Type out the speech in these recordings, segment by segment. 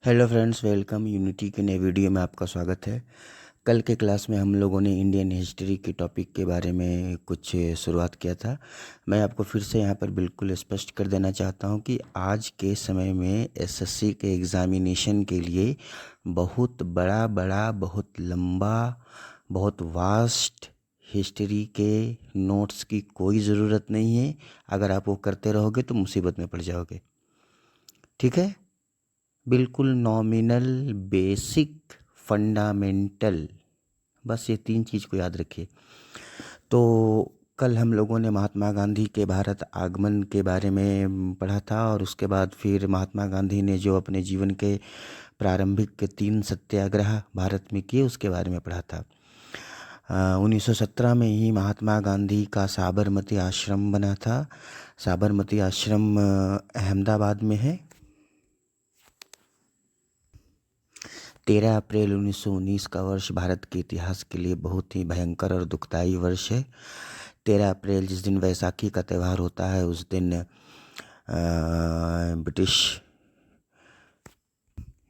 Hello friends, welcome. Unity के नए video में आपका स्वागत है। कल के क्लास में हम लोगों ने इंडियन हिस्ट्री के टॉपिक के बारे में कुछ शुरुआत किया था। मैं आपको फिर से यहाँ पर बिल्कुल स्पष्ट कर देना चाहता हूँ कि आज के समय में एसएससी के एग्ज़ामिनेशन के लिए बहुत बड़ा बहुत लंबा, बहुत वास्ट हिस्ट्री के नोट्स की कोई ज़रूरत नहीं है। अगर आप वो करते रहोगे तो मुसीबत में पड़ जाओगे। ठीक है, बिल्कुल नॉमिनल, बेसिक, फंडामेंटल, बस ये 3 चीज़ को याद रखिए। तो कल हम लोगों ने महात्मा गांधी के भारत आगमन के बारे में पढ़ा था और उसके बाद फिर महात्मा गांधी ने जो अपने जीवन के प्रारंभिक के 3 सत्याग्रह भारत में किए उसके बारे में पढ़ा था। 1917 में ही महात्मा गांधी का साबरमती आश्रम बना था। साबरमती आश्रम अहमदाबाद में है। 13 अप्रैल 1919 का वर्ष भारत के इतिहास के लिए बहुत ही भयंकर और दुखदाई वर्ष है। 13 अप्रैल जिस दिन वैसाखी का त्यौहार होता है उस दिन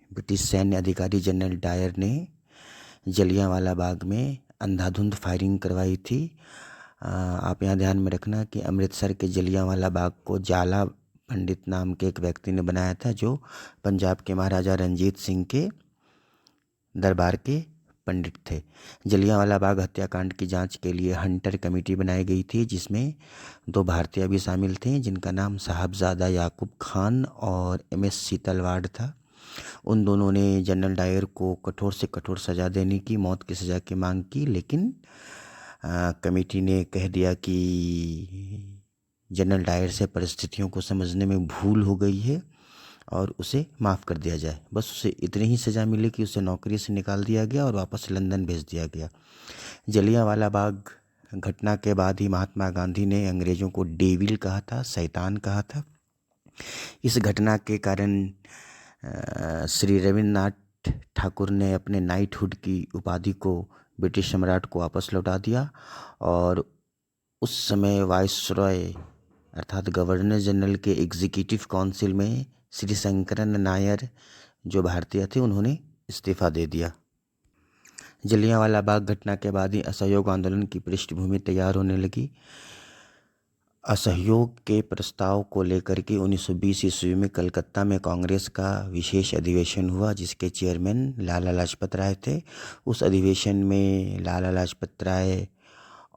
ब्रिटिश सैन्य अधिकारी जनरल डायर ने जलियांवाला बाग में अंधाधुंध फायरिंग करवाई थी। आप यहाँ ध्यान में रखना कि अमृतसर के जलियांवाला बाग को जाला पंडित नाम के एक व्यक्ति ने बनाया था, जो पंजाब के महाराजा रंजीत सिंह के दरबार के पंडित थे। जलियांवाला बाग हत्याकांड की जांच के लिए हंटर कमेटी बनाई गई थी, जिसमें 2 भारतीय भी शामिल थे, जिनका नाम साहबजादा याकूब खान और MS तलवाड़ था। उन दोनों ने जनरल डायर को कठोर से कठोर सज़ा देने की, मौत की सज़ा की मांग की, लेकिन कमेटी ने कह दिया कि जनरल डायर से परिस्थितियों को समझने में भूल हो गई है और उसे माफ़ कर दिया जाए। बस उसे इतनी ही सज़ा मिली कि उसे नौकरी से निकाल दिया गया और वापस लंदन भेज दिया गया। जलियांवाला बाग घटना के बाद ही महात्मा गांधी ने अंग्रेज़ों को डेविल कहा था, शैतान कहा था। इस घटना के कारण श्री रविन्द्रनाथ ठाकुर ने अपने नाइटहुड की उपाधि को ब्रिटिश सम्राट को वापस लौटा दिया और उस समय वाइसरॉय अर्थात गवर्नर जनरल के एग्जीक्यूटिव काउंसिल में श्री शंकरन नायर जो भारतीय थे उन्होंने इस्तीफा दे दिया। जलियांवाला बाग घटना के बाद ही असहयोग आंदोलन की पृष्ठभूमि तैयार होने लगी। असहयोग के प्रस्ताव को लेकर के 1920 ईस्वी में कलकत्ता में कांग्रेस का विशेष अधिवेशन हुआ, जिसके चेयरमैन लाला लाजपत राय थे। उस अधिवेशन में लाला लाजपत राय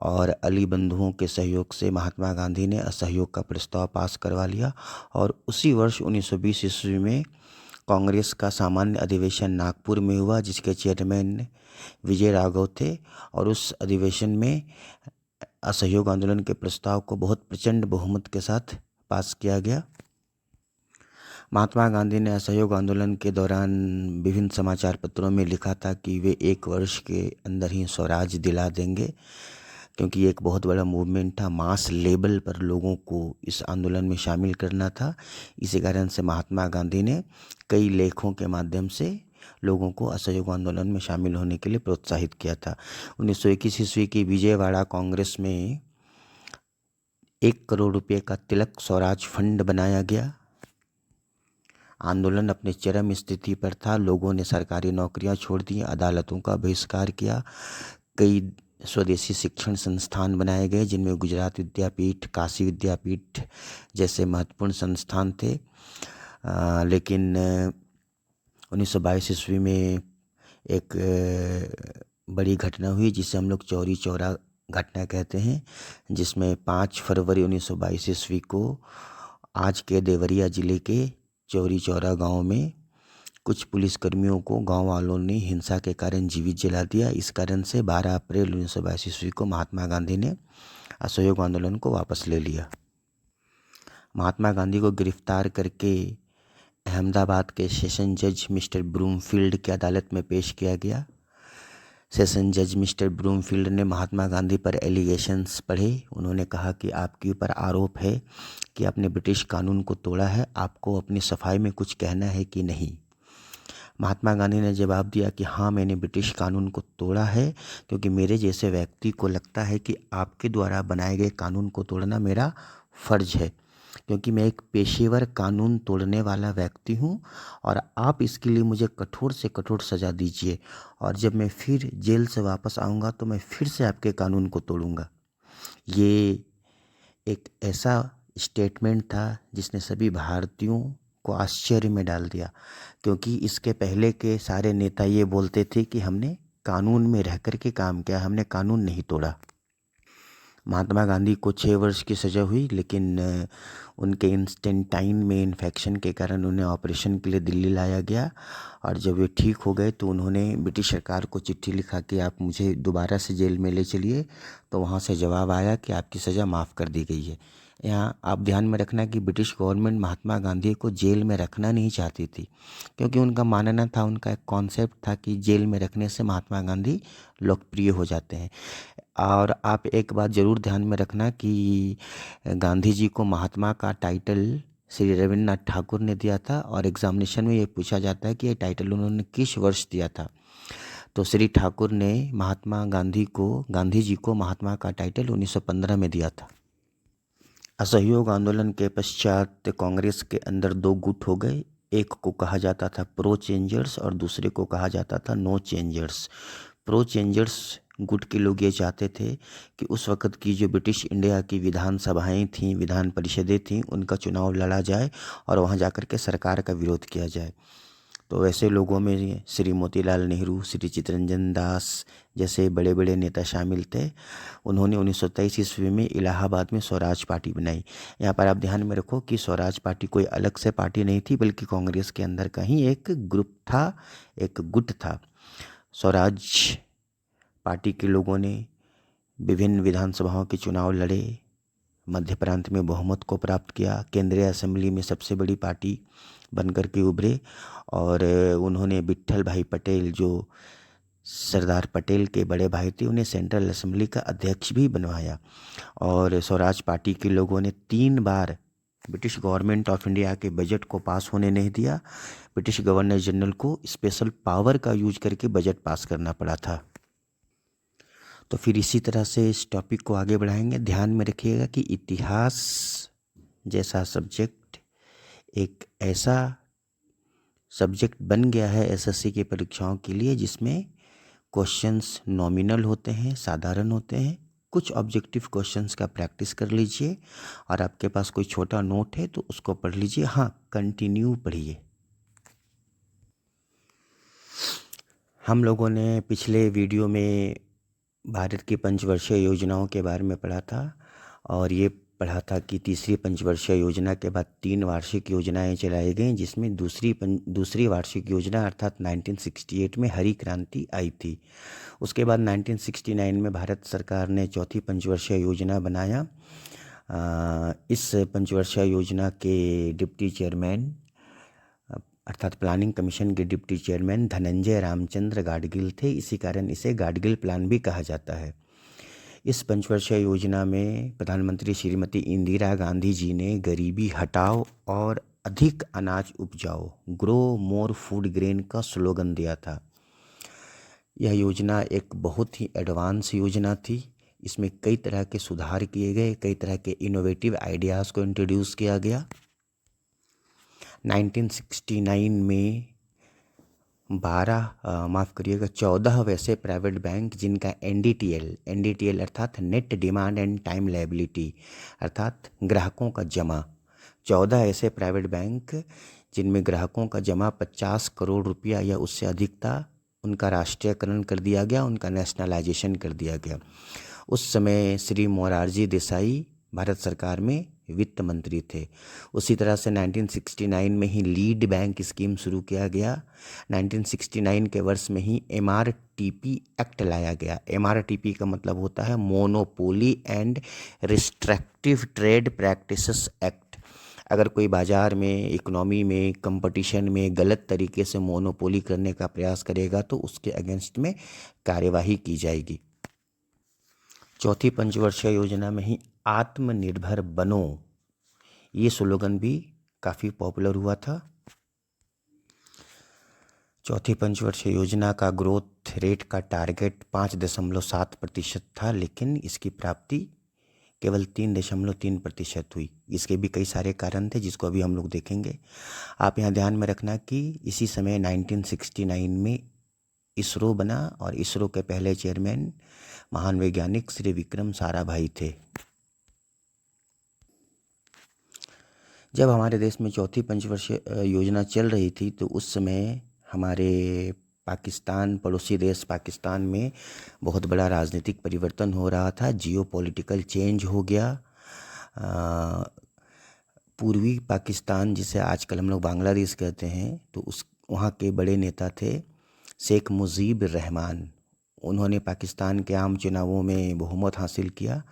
और अली बंधुओं के सहयोग से महात्मा गांधी ने असहयोग का प्रस्ताव पास करवा लिया और उसी वर्ष 1920 ईस्वी में कांग्रेस का सामान्य अधिवेशन नागपुर में हुआ, जिसके चेयरमैन विजय राघव थे। और उस अधिवेशन में असहयोग आंदोलन के प्रस्ताव को बहुत प्रचंड बहुमत के साथ पास किया गया। महात्मा गांधी ने असहयोग आंदोलन के दौरान विभिन्न समाचार पत्रों में लिखा था कि वे 1 वर्ष के अंदर ही स्वराज दिला देंगे, क्योंकि ये एक बहुत बड़ा मूवमेंट था। मास लेवल पर लोगों को इस आंदोलन में शामिल करना था। इसी कारण से महात्मा गांधी ने कई लेखों के माध्यम से लोगों को असहयोग आंदोलन में शामिल होने के लिए प्रोत्साहित किया था। 1921 ईस्वी की विजयवाड़ा कांग्रेस में 1 करोड़ रुपये का तिलक स्वराज फंड बनाया गया। आंदोलन अपने चरम स्थिति पर था। लोगों ने सरकारी नौकरियां छोड़ दी, अदालतों का बहिष्कार किया। कई स्वदेशी शिक्षण संस्थान बनाए गए, जिनमें गुजरात विद्यापीठ, काशी विद्यापीठ जैसे महत्वपूर्ण संस्थान थे। लेकिन 1922 ईस्वी में एक बड़ी घटना हुई, जिसे हम लोग चौरी चौरा घटना कहते हैं, जिसमें 5 फरवरी 1922 ईस्वी को आज के देवरिया ज़िले के चौरी चौरा गाँव में कुछ पुलिसकर्मियों को गांव वालों ने हिंसा के कारण जीवित जला दिया। इस कारण से 12 अप्रैल 1922 ईस्वी को महात्मा गांधी ने असहयोग आंदोलन को वापस ले लिया। महात्मा गांधी को गिरफ्तार करके अहमदाबाद के सेशन जज मिस्टर ब्रूमफील्ड की अदालत में पेश किया गया। सेशन जज मिस्टर ब्रूमफील्ड ने महात्मा गांधी पर एलिगेशंस पढ़े। उन्होंने कहा कि आपके ऊपर आरोप है कि आपने ब्रिटिश कानून को तोड़ा है, आपको अपनी सफाई में कुछ कहना है कि नहीं। महात्मा गांधी ने जवाब दिया कि हाँ, मैंने ब्रिटिश कानून को तोड़ा है, क्योंकि मेरे जैसे व्यक्ति को लगता है कि आपके द्वारा बनाए गए कानून को तोड़ना मेरा फ़र्ज है। क्योंकि मैं एक पेशेवर कानून तोड़ने वाला व्यक्ति हूँ और आप इसके लिए मुझे कठोर से कठोर सज़ा दीजिए, और जब मैं फिर जेल से वापस आऊँगा तो मैं फिर से आपके कानून को तोड़ूँगा। ये एक ऐसा स्टेटमेंट था जिसने सभी भारतीयों को आश्चर्य में डाल दिया, क्योंकि इसके पहले के सारे नेता ये बोलते थे कि हमने कानून में रह कर के काम किया, हमने कानून नहीं तोड़ा। महात्मा गांधी को 6 वर्ष की सज़ा हुई, लेकिन उनके इंस्टेंटाइन में इन्फेक्शन के कारण उन्हें ऑपरेशन के लिए दिल्ली लाया गया, और जब वे ठीक हो गए तो उन्होंने ब्रिटिश सरकार को चिट्ठी लिखा कि आप मुझे दोबारा से जेल में ले चलिए। तो वहाँ से जवाब आया कि आपकी सज़ा माफ़ कर दी गई है। यहाँ आप ध्यान में रखना कि ब्रिटिश गवर्नमेंट महात्मा गांधी को जेल में रखना नहीं चाहती थी, क्योंकि उनका मानना था, उनका एक कॉन्सेप्ट था कि जेल में रखने से महात्मा गांधी लोकप्रिय हो जाते हैं। और आप एक बात ज़रूर ध्यान में रखना कि गांधी जी को महात्मा का टाइटल श्री रविन्द्रनाथ ठाकुर ने दिया था, और एग्जामिनेशन में ये पूछा जाता है कि ये टाइटल उन्होंने किस वर्ष दिया था। तो श्री ठाकुर ने गांधी जी को महात्मा का टाइटल 1915 में दिया था। असहयोग आंदोलन के पश्चात कांग्रेस के अंदर दो गुट हो गए। एक को कहा जाता था प्रो चेंजर्स और दूसरे को कहा जाता था नो चेंजर्स। प्रो चेंजर्स गुट के लोग ये चाहते थे कि उस वक़्त की जो ब्रिटिश इंडिया की विधानसभाएं थीं, विधान परिषदें थीं, उनका चुनाव लड़ा जाए और वहाँ जाकर के सरकार का विरोध किया जाए। तो ऐसे लोगों में श्री मोतीलाल नेहरू, श्री चित्तरंजन दास जैसे बड़े बड़े नेता शामिल थे। उन्होंने 1923 ईस्वी में इलाहाबाद में स्वराज पार्टी बनाई। यहाँ पर आप ध्यान में रखो कि स्वराज पार्टी कोई अलग से पार्टी नहीं थी, बल्कि कांग्रेस के अंदर का ही एक ग्रुप था, एक गुट था। स्वराज पार्टी के लोगों ने विभिन्न विधानसभाओं के चुनाव लड़े, मध्य प्रांत में बहुमत को प्राप्त किया, केंद्रीय असेंबली में सबसे बड़ी पार्टी बनकर के उभरे, और उन्होंने विट्ठल भाई पटेल, जो सरदार पटेल के बड़े भाई थे, उन्हें सेंट्रल असेंबली का अध्यक्ष भी बनवाया। और स्वराज पार्टी के लोगों ने 3 बार ब्रिटिश गवर्नमेंट ऑफ इंडिया के बजट को पास होने नहीं दिया। ब्रिटिश गवर्नर जनरल को स्पेशल पावर का यूज करके बजट पास करना पड़ा था। तो फिर इसी तरह से इस टॉपिक को आगे बढ़ाएंगे। ध्यान में रखिएगा कि इतिहास जैसा सब्जेक्ट एक ऐसा सब्जेक्ट बन गया है एसएससी की परीक्षाओं के लिए, जिसमें क्वेश्चंस नॉमिनल होते हैं, साधारण होते हैं। कुछ ऑब्जेक्टिव क्वेश्चंस का प्रैक्टिस कर लीजिए, और आपके पास कोई छोटा नोट है तो उसको पढ़ लीजिए। हाँ, कंटिन्यू पढ़िए। हम लोगों ने पिछले वीडियो में भारत की पंचवर्षीय योजनाओं के बारे में पढ़ा था, और ये पढ़ा था कि तीसरी पंचवर्षीय योजना के बाद 3 वार्षिक योजनाएं चलाई गई, जिसमें दूसरी वार्षिक योजना अर्थात 1968 में हरी क्रांति आई थी। उसके बाद 1969 में भारत सरकार ने चौथी पंचवर्षीय योजना बनाया। इस पंचवर्षीय योजना के डिप्टी चेयरमैन अर्थात प्लानिंग कमीशन के डिप्टी चेयरमैन धनंजय रामचंद्र गाडगिल थे। इसी कारण इसे गाडगिल प्लान भी कहा जाता है। इस पंचवर्षीय योजना में प्रधानमंत्री श्रीमती इंदिरा गांधी जी ने गरीबी हटाओ और अधिक अनाज उपजाओ, ग्रो मोर फूड ग्रेन का स्लोगन दिया था। यह योजना एक बहुत ही एडवांस योजना थी। इसमें कई तरह के सुधार किए गए, कई तरह के इनोवेटिव आइडियाज़ को इंट्रोड्यूस किया गया। 1969 में 14 वैसे प्राइवेट बैंक जिनका एनडीटीएल अर्थात net demand and time liability अर्थात ग्राहकों का जमा, 14 ऐसे प्राइवेट बैंक जिनमें ग्राहकों का जमा 50 करोड़ रुपया या उससे अधिक था, उनका राष्ट्रीयकरण कर दिया गया, उनका नेशनलाइजेशन कर दिया गया। उस समय श्री मोरारजी देसाई भारत सरकार में वित्त मंत्री थे। उसी तरह से 1969 में ही लीड बैंक स्कीम शुरू किया गया। 1969 के वर्ष में ही एमआरटीपी एक्ट लाया गया। एमआरटीपी का मतलब होता है monopoly and restrictive trade practices act. अगर कोई बाज़ार में, इकोनॉमी में, कंपटीशन में गलत तरीके से मोनोपोली करने का प्रयास करेगा तो उसके अगेंस्ट में कार्यवाही की जाएगी। चौथी पंचवर्षीय योजना में ही आत्मनिर्भर बनो, ये स्लोगन भी काफ़ी पॉपुलर हुआ था। चौथी पंचवर्षीय योजना का ग्रोथ रेट का टारगेट 5.7% था, लेकिन इसकी प्राप्ति केवल 3.3% हुई। इसके भी कई सारे कारण थे जिसको अभी हम लोग देखेंगे। आप यहाँ ध्यान में रखना कि इसी समय 1969 में इसरो बना और इसरो के पहले चेयरमैन महान वैज्ञानिक श्री विक्रम साराभाई थे। जब हमारे देश में चौथी पंचवर्षीय योजना चल रही थी तो उस समय हमारे पाकिस्तान, पड़ोसी देश पाकिस्तान में बहुत बड़ा राजनीतिक परिवर्तन हो रहा था। जियो पॉलिटिकल चेंज हो गया। पूर्वी पाकिस्तान, जिसे आजकल हम लोग बांग्लादेश कहते हैं, तो उस वहाँ के बड़े नेता थे शेख मुजीब रहमान। उन्होंने पाकिस्तान के आम चुनावों में बहुमत हासिल किया,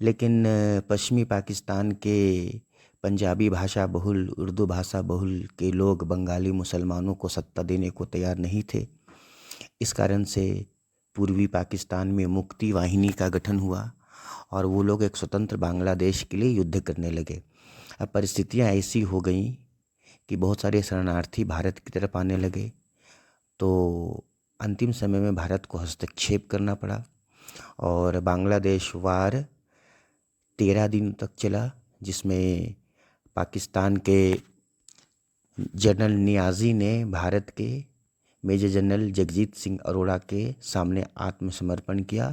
लेकिन पश्चिमी पाकिस्तान के पंजाबी भाषा बहुल, उर्दू भाषा बहुल के लोग बंगाली मुसलमानों को सत्ता देने को तैयार नहीं थे। इस कारण से पूर्वी पाकिस्तान में मुक्ति वाहिनी का गठन हुआ और वो लोग एक स्वतंत्र बांग्लादेश के लिए युद्ध करने लगे। अब परिस्थितियाँ ऐसी हो गई कि बहुत सारे शरणार्थी भारत की तरफ आने लगे, तो अंतिम समय में भारत को हस्तक्षेप करना पड़ा और बांग्लादेश वार 13 दिन तक चला, जिसमें पाकिस्तान के जनरल नियाज़ी ने भारत के मेजर जनरल जगजीत सिंह अरोड़ा के सामने आत्मसमर्पण किया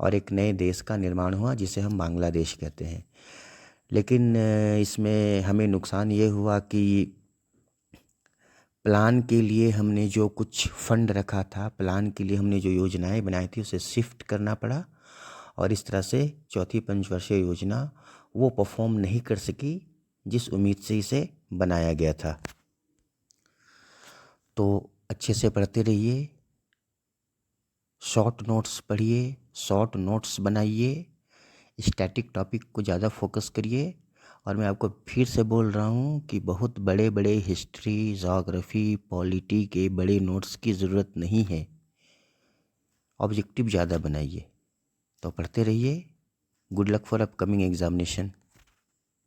और एक नए देश का निर्माण हुआ जिसे हम बांग्लादेश कहते हैं। लेकिन इसमें हमें नुकसान ये हुआ कि प्लान के लिए हमने जो कुछ फंड रखा था, प्लान के लिए हमने जो योजनाएं बनाई थी, उसे शिफ्ट करना पड़ा और इस तरह से चौथी पंचवर्षीय योजना वो परफॉर्म नहीं कर सकी जिस उम्मीद से इसे बनाया गया था। तो अच्छे से पढ़ते रहिए, शॉर्ट नोट्स पढ़िए, शॉर्ट नोट्स बनाइए, स्टैटिक टॉपिक को ज़्यादा फोकस करिए। और मैं आपको फिर से बोल रहा हूँ कि बहुत बड़े बड़े हिस्ट्री, जोग्राफी, पॉलिटी के बड़े नोट्स की ज़रूरत नहीं है। ऑब्जेक्टिव ज़्यादा बनाइए। तो पढ़ते रहिए। Good luck for upcoming examination.